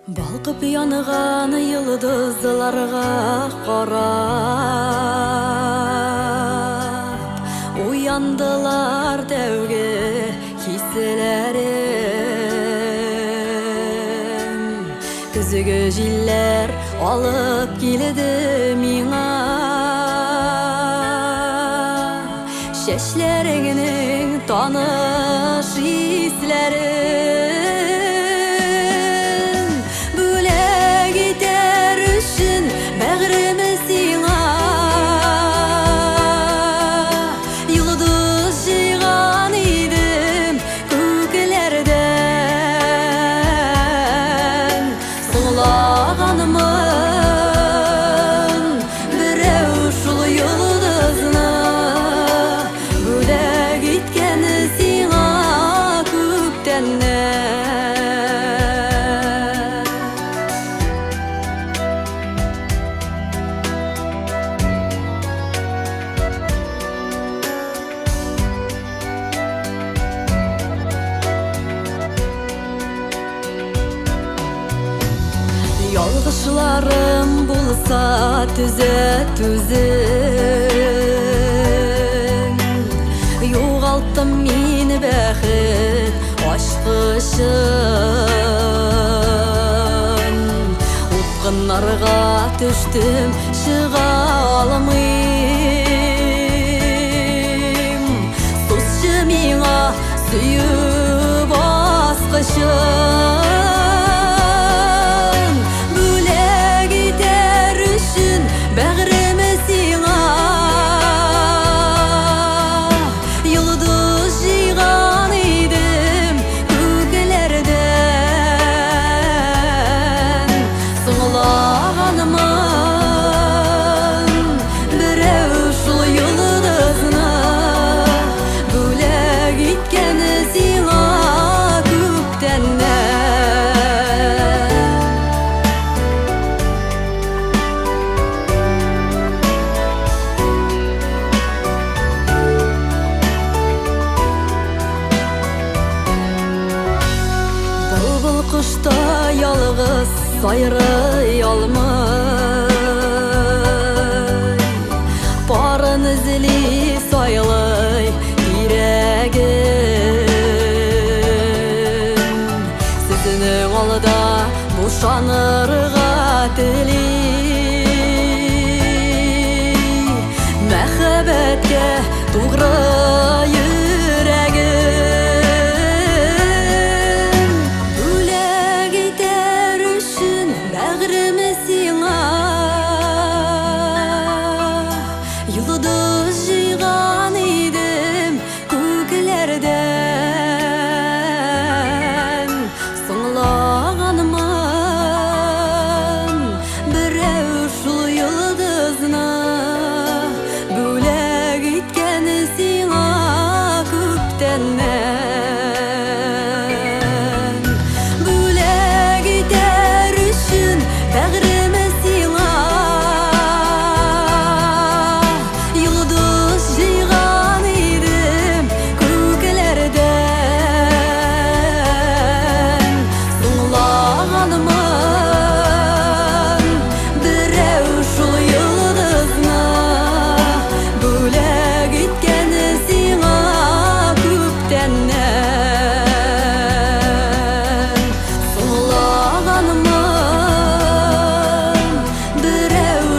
Балқып яныған йылдызларға қарап, уяндылар тәуге хиселәрем. Күзігі җилләр алып килде миңа, чәчләреңнең таныш исләрен. Бүләк итәр өчен бәгъремне сиңа, йолдыз җыйган идем күкләрдән. Соңлаганмын берәү шул йолдызны, бүләк иткән сиңа күктәннән. Ялгышларым булса түзәтүзең, югалттым мин бәхет ачкычын. Упкыннарга төштем, чыга алмыйм. Сузчы миңа сөю баскычын. Бәгъремне сиңа, йолдыз җыйган идем күкләрдән. Соңлаганмын берәү шул йолдызны, бүләк иткән сиңа күктәннән. Кышта ялгыз сайрый алмый, барын эзли сайлый йөрәгем. Сезнең алда бушанырга тели, мәхәббәткә тугры йолдыз җыйган идем күкләрдән. Соңлаганмын берәү шул йолдызны, бүләк иткән сиңа күктәннән. Бүләк итәр өчен бәгъремне сиңа,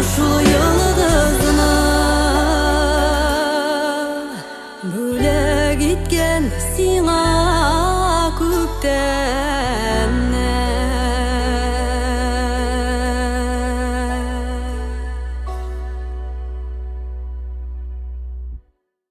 шул